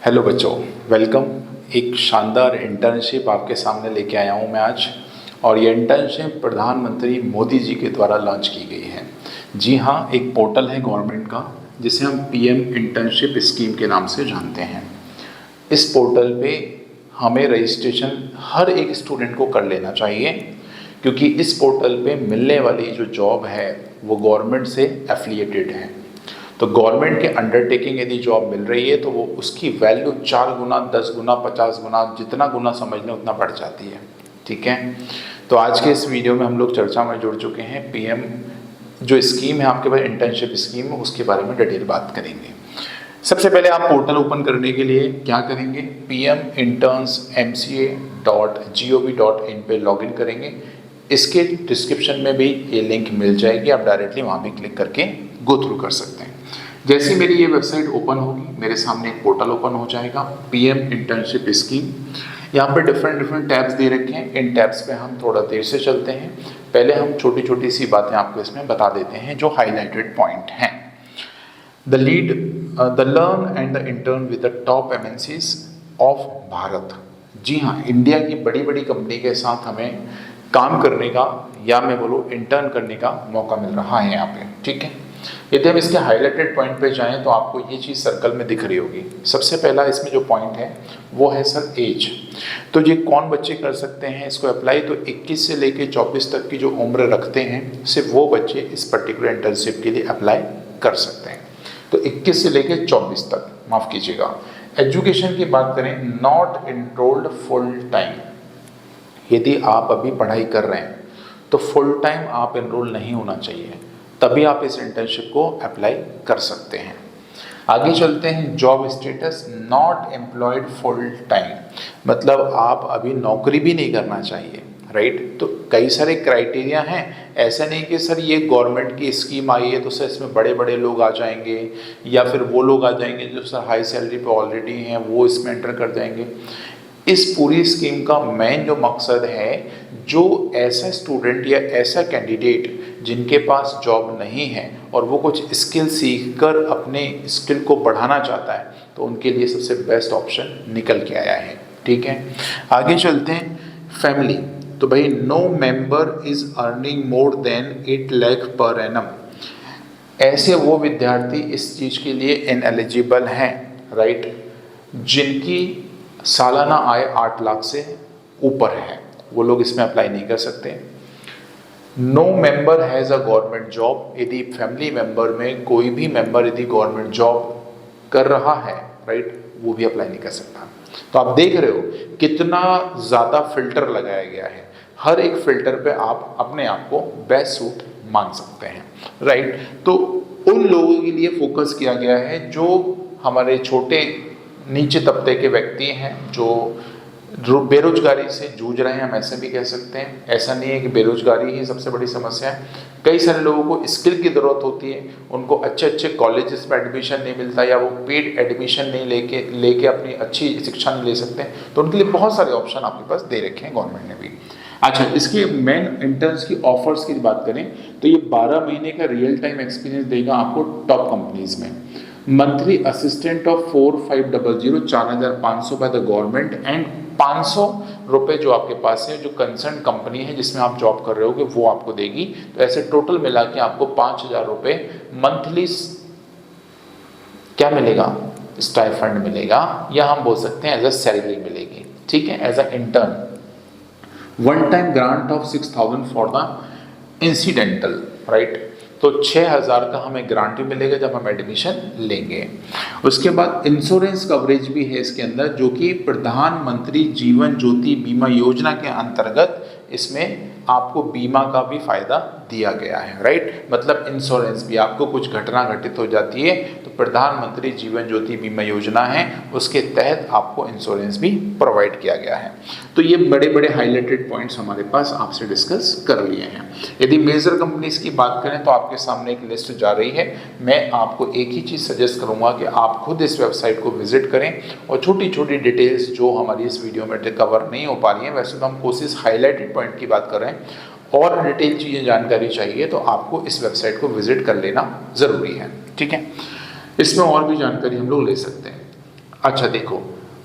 Hello बच्चों, welcome. एक शानदार इंटर्नशिप आपके सामने लेके आया हूँ मैं आज। और ये इंटर्नशिप प्रधानमंत्री मोदी जी के द्वारा लॉन्च की गई है। जी हाँ, एक पोर्टल है गवर्नमेंट का जिसे हम पीएम इंटर्नशिप स्कीम के नाम से जानते हैं। इस पोर्टल पे हमें रजिस्ट्रेशन हर एक स्टूडेंट को कर लेना चाहिए, क्योंकि इस पोर्टल पे मिलने वाली जो जॉब है वो गवर्नमेंट से एफिलिएटेड है। तो गवर्नमेंट के अंडरटेकिंग यदि जॉब मिल रही है तो वो उसकी वैल्यू 4 गुना, 10 गुना, 50 गुना, जितना गुना समझ लें उतना बढ़ जाती है। ठीक है, तो आज के इस वीडियो में हम लोग चर्चा में जुड़ चुके हैं। पीएम जो स्कीम है आपके पास, इंटर्नशिप स्कीम, उसके बारे में डिटेल बात करेंगे। सबसे पहले आप पोर्टल ओपन करने के लिए क्या करेंगे, pminternsmca.gov.in पे लॉगिन करेंगे। इसके डिस्क्रिप्शन में भी ये लिंक मिल जाएगी, आप डायरेक्टली वहाँ भी क्लिक करके गो थ्रू कर सकते हैं। जैसे मेरी ये वेबसाइट ओपन होगी, मेरे सामने एक पोर्टल ओपन हो जाएगा, पीएम इंटर्नशिप स्कीम। यहाँ पे डिफरेंट टैब्स दे रखे हैं। इन टैब्स पे हम थोड़ा देर से चलते हैं। पहले हम छोटी छोटी सी बातें आपको इसमें बता देते हैं जो हाईलाइटेड पॉइंट हैं। The learn and the intern with the top MNCs of Bharat. जी हाँ, इंडिया की बड़ी बड़ी कंपनी के साथ हमें काम करने का, या मैं बोलूँ इंटर्न करने का मौका मिल रहा है यहाँ पे। ठीक है, यदि हम इसके हाईलाइटेड पॉइंट पे जाएं तो आपको ये चीज़ सर्कल में दिख रही होगी। सबसे पहला इसमें जो पॉइंट है वो है सर एज। तो ये कौन बच्चे कर सकते हैं इसको अप्लाई, तो 21 से लेके 24 तक की जो उम्र रखते हैं सिर्फ वो बच्चे इस पर्टिकुलर इंटर्नशिप के लिए अप्लाई कर सकते हैं। तो 21 से लेके 24 तक, माफ़ कीजिएगा। एजुकेशन की बात करें, नॉट एनरोल्ड फुल टाइम। यदि आप अभी पढ़ाई कर रहे हैं तो फुल टाइम आप एनरोल नहीं होना चाहिए, तभी आप इस इंटर्नशिप को अप्लाई कर सकते हैं। आगे चलते हैं, job status not employed full time, मतलब आप अभी नौकरी भी नहीं करना चाहिए। राइट, तो कई सारे क्राइटेरिया हैं। ऐसा नहीं कि सर ये गवर्नमेंट की स्कीम आई है तो सर इसमें बड़े बड़े लोग आ जाएंगे, या फिर वो लोग आ जाएंगे जो सर हाई सैलरी पे ऑलरेडी हैं वो इसमें एंटर कर जाएंगे। इस पूरी स्कीम का मेन जो मकसद है, जो ऐसा स्टूडेंट या ऐसा कैंडिडेट जिनके पास जॉब नहीं है और वो कुछ स्किल सीखकर अपने स्किल को बढ़ाना चाहता है, तो उनके लिए सबसे बेस्ट ऑप्शन निकल के आया है। ठीक है, आगे चलते हैं। फैमिली, तो भाई no member is earning more than 8 lakh per annum. ऐसे वो विद्यार्थी इस चीज़ के लिए इनएलिजिबल हैं, राइट, जिनकी सालाना आय 8 लाख से ऊपर है, वो लोग इसमें अप्लाई नहीं कर सकते। No member has a government job, यदि फैमिली मेंबर में कोई भी मेंबर यदि गवर्नमेंट जॉब कर रहा है, राइट, वो भी अप्लाई नहीं कर सकता। तो आप देख रहे हो कितना ज़्यादा फिल्टर लगाया गया है। हर एक फिल्टर पे आप अपने आप को बेस्ट सूट मान सकते हैं। राइट, तो उन लोगों के लिए फोकस किया गया है जो हमारे छोटे नीचे तबके के व्यक्ति हैं, जो बेरोजगारी से जूझ रहे हैं, हम ऐसे भी कह सकते हैं। ऐसा नहीं है कि बेरोजगारी ही सबसे बड़ी समस्या है। कई सारे लोगों को स्किल की ज़रूरत होती है, उनको अच्छे अच्छे कॉलेजेस में एडमिशन नहीं मिलता, या वो पेड एडमिशन नहीं लेके अपनी अच्छी शिक्षा नहीं ले सकते हैं, तो उनके लिए बहुत सारे ऑप्शन आपके पास दे रखे हैं गवर्नमेंट ने भी। अच्छा, इसके मेन इंटर्न्स की ऑफर्स की बात करें तो ये 12 महीने का रियल टाइम एक्सपीरियंस देगा आपको टॉप कंपनीज में। Monthly assistant of 4500, 4500 by the government, and 500 रुपये जो आपके पास है, जो कंसर्न कंपनी है जिसमें आप जॉब कर रहे होगे वो आपको देगी। तो ऐसे टोटल मिला के आपको 5000 रुपये मंथली क्या मिलेगा, स्टाइफंड मिलेगा, या हम बोल सकते हैं एज अ सैलरी मिलेगी। ठीक है, as a intern. One time grant of 6000 for the incidental, right, तो 6000 का हमें ग्रांट भी मिलेगा जब हम एडमिशन लेंगे। उसके बाद इंश्योरेंस कवरेज भी है इसके अंदर, जो कि प्रधानमंत्री जीवन ज्योति बीमा योजना के अंतर्गत इसमें आपको बीमा का भी फायदा दिया गया है। राइट, मतलब इंश्योरेंस भी, आपको कुछ घटना घटित हो जाती है तो प्रधानमंत्री जीवन ज्योति बीमा योजना है, उसके तहत आपको इंश्योरेंस भी प्रोवाइड किया गया है। तो ये बड़े बड़े हाईलाइटेड पॉइंट्स हमारे पास आपसे डिस्कस कर लिए हैं। यदि मेजर कंपनीज की बात करें तो आपके सामने एक लिस्ट जा रही है। मैं आपको एक ही चीज़ सजेस्ट करूंगा कि आप खुद इस वेबसाइट को विजिट करें, और छोटी छोटी डिटेल्स जो हमारी इस वीडियो में कवर नहीं हो पा रही हैं, वैसे तो हम कोशिश हाईलाइटेड पॉइंट की बात कर रहे हैं, और डिटेल चीज़ें जानकारी चाहिए तो आपको इस वेबसाइट को विजिट कर लेना ज़रूरी है। ठीक है, इसमें और भी जानकारी हम लोग ले सकते हैं। अच्छा देखो,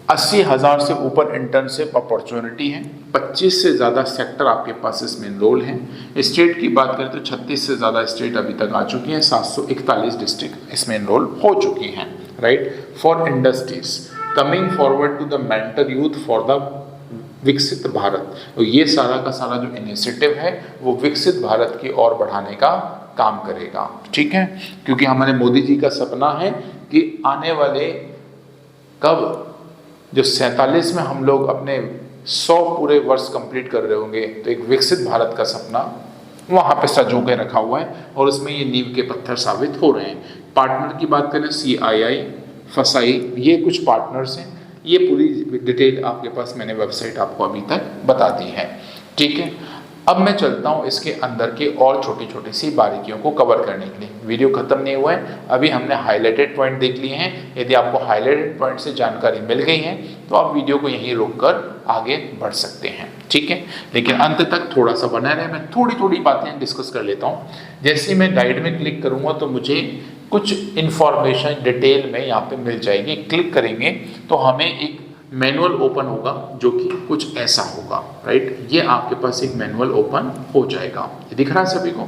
80,000 से ऊपर इंटर्नशिप अपॉर्चुनिटी है, 25 से ज़्यादा सेक्टर आपके पास इसमें एनरोल हैं। स्टेट की बात करें तो 36 से ज़्यादा स्टेट अभी तक आ चुकी हैं, 741 डिस्ट्रिक्ट इसमें एनरोल हो चुकी हैं, right. For industries coming forward to the mentor youth for the Viksit Bharat, तो ये सारा का सारा जो इनिशिएटिव है वो विकसित भारत की ओर बढ़ाने का काम करेगा, ठीक है। क्योंकि हमारे मोदी जी का सपना है कि आने वाले कब जो 47 में हम लोग अपने 100 पूरे वर्ष कंप्लीट कर रहे होंगे, तो एक विकसित भारत का सपना वहाँ पे सजो के रखा हुआ है और उसमें ये नींव के पत्थर साबित हो रहे हैं। पार्टनर की बात करें, CII, फसाई, ये कुछ पार्टनर्स हैं। ये पूरी डिटेल आपके पास मैंने वेबसाइट आपको अभी तक बता दी है, ठीक है। अब मैं चलता हूँ इसके अंदर के और छोटी छोटी सी बारीकियों को कवर करने के लिए। वीडियो खत्म नहीं हुआ है, अभी हमने हाईलाइटेड पॉइंट देख लिए हैं। यदि आपको हाईलाइटेड पॉइंट से जानकारी मिल गई है तो आप वीडियो को यहीं रोककर आगे बढ़ सकते हैं, ठीक है। लेकिन अंत तक थोड़ा सा बना रहे, मैं थोड़ी थोड़ी बातें डिस्कस कर लेता हूँ। जैसे मैं गाइड में क्लिक करूँगा तो मुझे कुछ इंफॉर्मेशन डिटेल में यहाँ पे मिल जाएगी। क्लिक करेंगे तो हमें एक मैनुअल ओपन होगा जो कि कुछ ऐसा होगा, राइट। ये आपके पास एक मैनुअल ओपन हो जाएगा, ये दिख रहा है सभी को।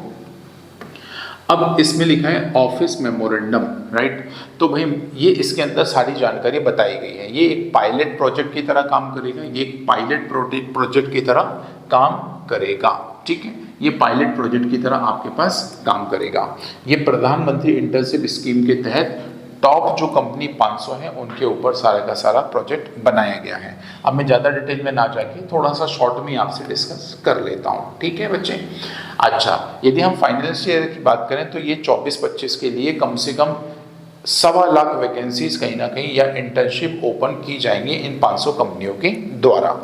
अब इसमें लिखा है ऑफिस मेमोरेंडम, राइट। तो भाई ये इसके अंदर सारी जानकारी बताई गई है। ये एक पायलट प्रोजेक्ट की तरह काम करेगा, ये एक पायलट प्रोजेक्ट की तरह काम करेगा, ठीक है। ये पायलट प्रोजेक्ट की तरह आपके पास काम करेगा। ये प्रधानमंत्री इंटर्नशिप स्कीम के तहत टॉप जो कंपनी 500 है उनके ऊपर सारा का सारा प्रोजेक्ट बनाया गया है। अब मैं ज़्यादा डिटेल में ना जाके थोड़ा सा शॉर्ट में आपसे डिस्कस कर लेता हूँ, ठीक है बच्चे। अच्छा, यदि हम फाइनेंशियल ईयर की बात करें तो ये 24-25 के लिए कम से कम 1.25 लाख वैकेंसीज कहीं ना कहीं या इंटर्नशिप ओपन की जाएंगी इन 500 कंपनियों के द्वारा।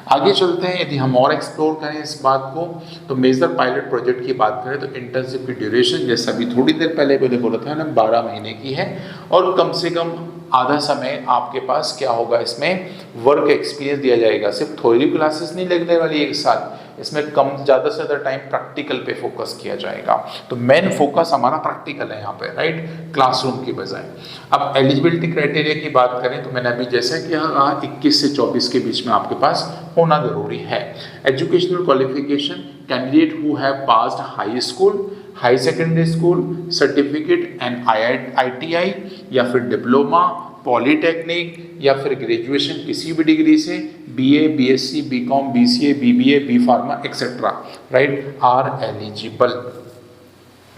आगे चलते हैं, यदि हम और एक्सप्लोर करें इस बात को, तो मेजर पायलट प्रोजेक्ट की बात करें तो इंटर्नशिप की ड्यूरेशन जैसा अभी थोड़ी देर पहले मैंने बोला था ना 12 महीने की है, और कम से कम आधा समय आपके पास क्या होगा, इसमें वर्क एक्सपीरियंस दिया जाएगा। सिर्फ थ्योरी क्लासेस नहीं लगने वाली एक साथ, इसमें कम ज़्यादा से ज़्यादा टाइम प्रैक्टिकल पे फोकस किया जाएगा। तो मेन फोकस हमारा प्रैक्टिकल है यहाँ पे, राइट, क्लासरूम की बजाय। अब एलिजिबिलिटी क्राइटेरिया की बात करें तो मैंने अभी जैसा कि कहा 21 से 24 के बीच में आपके पास होना जरूरी है। Educational qualification, candidate who have passed high school, high secondary school, certificate and ITI या फिर डिप्लोमा, पॉलीटेक्निक या फिर ग्रेजुएशन किसी भी डिग्री से, BA, BSc, BCom, BCA, BBA, B pharma etcetera, right, are eligible.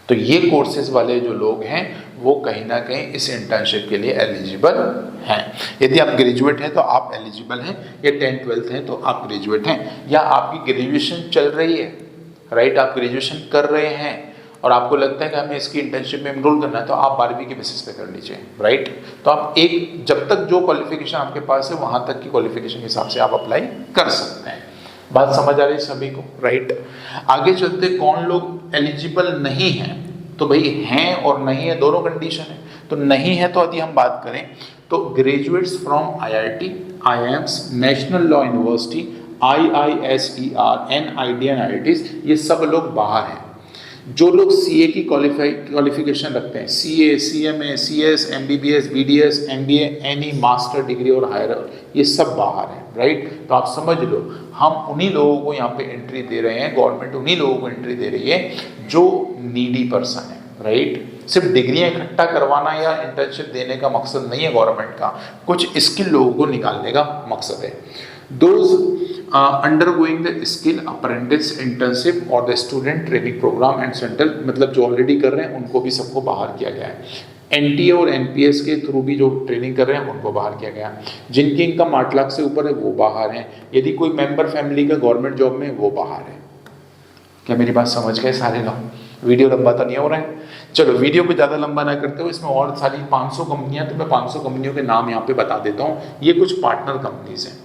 तो ये कोर्सेज वाले जो लोग हैं वो कहीं ना कहीं इस इंटर्नशिप के लिए एलिजिबल हैं। यदि आप ग्रेजुएट हैं तो आप एलिजिबल हैं, या 10th-12th हैं तो आप ग्रेजुएट हैं, या आपकी ग्रेजुएशन चल रही है, राइट, आप ग्रेजुएशन कर रहे हैं और आपको लगता है कि हमें इसकी इंटर्नशिप में एनरोल करना है तो आप 12वीं के बेसिस पे कर लीजिए, राइट। तो आप एक जब तक जो क्वालिफिकेशन आपके पास है वहाँ तक की क्वालिफिकेशन के हिसाब से आप अप्लाई कर सकते हैं। बात समझ आ रही है सभी को, राइट। आगे चलते कौन लोग एलिजिबल नहीं हैं, तो भाई हैं और नहीं है दोनों कंडीशन है। तो नहीं है तो यदि हम बात करें तो graduates from IIT, IIMs, national law university, IISER, NID, NITs, ये सब लोग बाहर हैं। जो लोग CA की क्वालिफिकेशन रखते हैं, CA, CMA, CS, MBBS, BDS, MBA, any master degree और हायर, ये सब बाहर हैं, राइट। तो आप समझ लो हम उन्हीं लोगों को यहाँ पे एंट्री दे रहे हैं, गवर्नमेंट उन्हीं लोगों को एंट्री दे रही है जो नीडी पर्सन है, राइट। सिर्फ डिग्रियाँ इकट्ठा करवाना या इंटर्नशिप देने का मकसद नहीं है गवर्नमेंट का, कुछ स्किल लोगों को निकालने का मकसद है। Those undergoing the skill apprentice internship और the student training programme and centre, मतलब जो ऑलरेडी कर रहे हैं उनको भी सबको बाहर किया गया है। NTA और NPS के थ्रू भी जो ट्रेनिंग कर रहे हैं उनको बाहर किया गया। जिनकी इनकम 8 लाख से ऊपर है वो बाहर हैं। यदि कोई मेंबर फैमिली का गवर्नमेंट जॉब में वो बाहर है। क्या मेरी बात समझ गए सारे लोग? वीडियो लंबा तो नहीं हो रहा है? चलो वीडियो को ज़्यादा लंबा ना करते हुए इसमें और सारी 500 कंपनियां, तो मैं 500 कंपनियों के नाम यहाँ पे बता देता हूँ। ये कुछ पार्टनर कंपनीज हैं,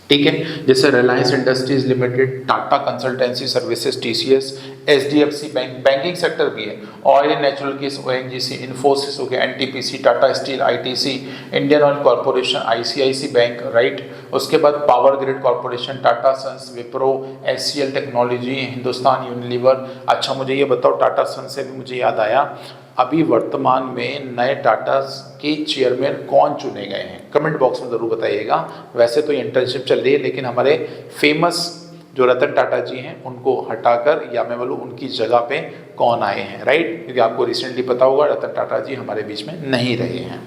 ठीक है, जैसे Reliance Industries Limited, Tata consultancy services TCS, HDFC bank, banking sector भी है, oil and natural gas ONGC, Infosys हो गया, NTPC, Tata steel ITC, Indian oil corporation, ICICI bank, right. उसके बाद power grid corporation, Tata sons, Wipro, HCL technology, Hindustan Unilever. अच्छा मुझे ये बताओ, टाटा सन्स से भी मुझे याद आया, अभी वर्तमान में नए टाटा के चेयरमैन कौन चुने गए हैं, कमेंट बॉक्स में ज़रूर बताइएगा। वैसे तो ये इंटर्नशिप चल रही है, लेकिन हमारे फेमस जो रतन टाटा जी हैं उनको हटाकर या मैं बोलूँ उनकी जगह पे कौन आए हैं, राइट। क्योंकि आपको रिसेंटली पता होगा रतन टाटा जी हमारे बीच में नहीं रहे हैं।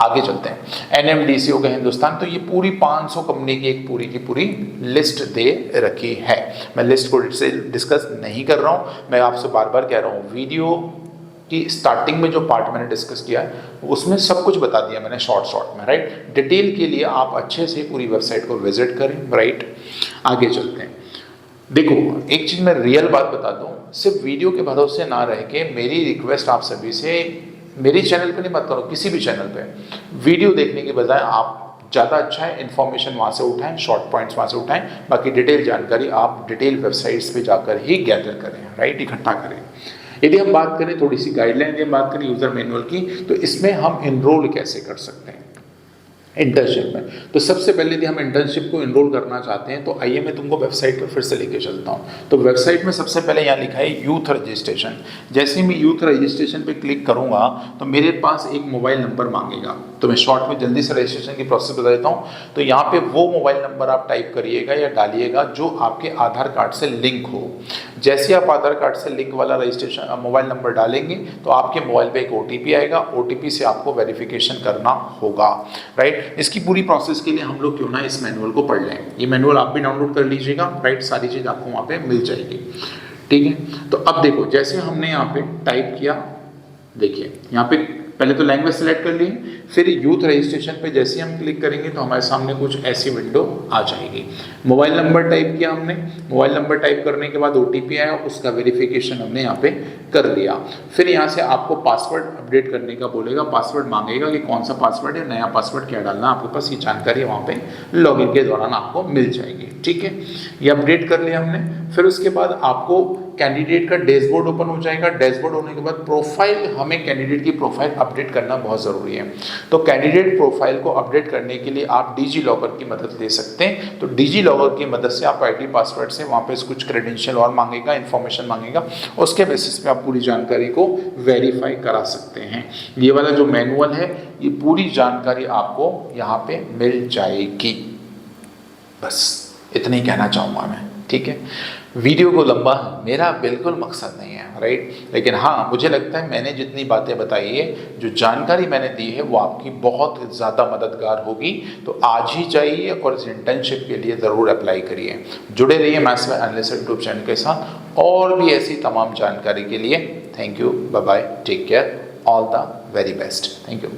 आगे चलते हैं। NMDC हो गया हिंदुस्तान। तो ये पूरी 500 कंपनी की एक पूरी की पूरी लिस्ट दे रखी है। मैं लिस्ट को डिस्कस नहीं कर रहा हूँ, मैं आपसे बार बार कह रहा हूँ वीडियो कि स्टार्टिंग में जो पार्ट मैंने डिस्कस किया है उसमें सब कुछ बता दिया मैंने शॉर्ट में, राइट। डिटेल के लिए आप अच्छे से पूरी वेबसाइट को विजिट करें, राइट। आगे चलते हैं। देखो एक चीज़ मैं रियल बात बता दूं, सिर्फ वीडियो के भरोसे ना रह के मेरी रिक्वेस्ट आप सभी से, मेरी चैनल पे नहीं मत करो, किसी भी चैनल पे वीडियो देखने के बजाय आप ज़्यादा अच्छा है इन्फॉर्मेशन वहाँ से उठाएं, शॉर्ट पॉइंट्स वहाँ से उठाएं, बाकी डिटेल जानकारी आप डिटेल वेबसाइट्स पे जाकर ही गैदर करें, राइट, इकट्ठा करें। यदि हम बात करें थोड़ी सी गाइडलाइन की बात करें यूज़र मैनुअल की, तो इसमें हम इनरोल कैसे कर सकते हैं इंटर्नशिप में। तो सबसे पहले यदि हम इंटर्नशिप को इनरोल करना चाहते हैं तो आइए मैं तुमको वेबसाइट पर फिर से लेके चलता हूँ। तो वेबसाइट में सबसे पहले यहाँ लिखा है यूथ रजिस्ट्रेशन। जैसे ही मैं यूथ रजिस्ट्रेशन पे क्लिक करूँगा तो मेरे पास एक मोबाइल नंबर मांगेगा। तो मैं शॉर्ट में जल्दी से रजिस्ट्रेशन की प्रोसेस बता देता हूँ। तो यहाँ पे वो मोबाइल नंबर आप टाइप करिएगा या डालिएगा जो आपके आधार कार्ड से लिंक हो। जैसे आप आधार कार्ड से लिंक वाला रजिस्ट्रेशन मोबाइल नंबर डालेंगे तो आपके मोबाइल पे एक OTP आएगा, OTP से आपको वेरिफिकेशन करना होगा, राइट। इसकी पूरी प्रोसेस के लिए हम लोग क्यों ना इस मैनुअल को पढ़ लें। ये मैनुअल आप भी डाउनलोड कर लीजिएगा, राइट, सारी चीज़ आपको वहाँ पे मिल जाएगी, ठीक है। तो अब देखो जैसे हमने यहाँ पे टाइप किया, देखिए यहाँ पे पहले तो लैंग्वेज सेलेक्ट कर लिए, फिर यूथ रजिस्ट्रेशन पे जैसे हम क्लिक करेंगे तो हमारे सामने कुछ ऐसी विंडो आ जाएगी। मोबाइल नंबर टाइप किया हमने, मोबाइल नंबर टाइप करने के बाद OTP आया, उसका वेरिफिकेशन हमने यहाँ पे कर लिया। फिर यहाँ से आपको पासवर्ड अपडेट करने का बोलेगा, पासवर्ड मांगेगा कि कौन सा पासवर्ड है, नया पासवर्ड क्या डालना, आपके पास ये जानकारी वहाँ पे लॉगिन के दौरान आपको मिल जाएगी, ठीक है। ये अपडेट कर लिया हमने। फिर उसके बाद आपको कैंडिडेट का डैशबोर्ड ओपन हो जाएगा। डैशबोर्ड होने के बाद प्रोफाइल, हमें कैंडिडेट की प्रोफाइल अपडेट करना बहुत ज़रूरी है। तो कैंडिडेट प्रोफाइल को अपडेट करने के लिए आप डिजी-लॉकर की मदद ले सकते हैं। तो डिजी-लॉकर की मदद से आप ID पासवर्ड से वहाँ पे कुछ क्रेडेंशियल और मांगेगा, इन्फॉर्मेशन मांगेगा, उसके बेसिस पे आप पूरी जानकारी को वेरीफाई करा सकते हैं। ये वाला जो मैनुअल है ये पूरी जानकारी आपको यहाँ पे मिल जाएगी। बस इतना ही कहना चाहूँगा मैं, ठीक है। वीडियो को लंबा मेरा बिल्कुल मकसद नहीं है, राइट। लेकिन हाँ मुझे लगता है मैंने जितनी बातें बताई है, जो जानकारी मैंने दी है वो आपकी बहुत ज़्यादा मददगार होगी। तो आज ही जाइए और इस इंटर्नशिप के लिए ज़रूर अप्लाई करिए। जुड़े रहिए maths with analyst YouTube channel के साथ और भी ऐसी तमाम जानकारी के लिए। Thank you, bye bye, take care, all the very best, thank you.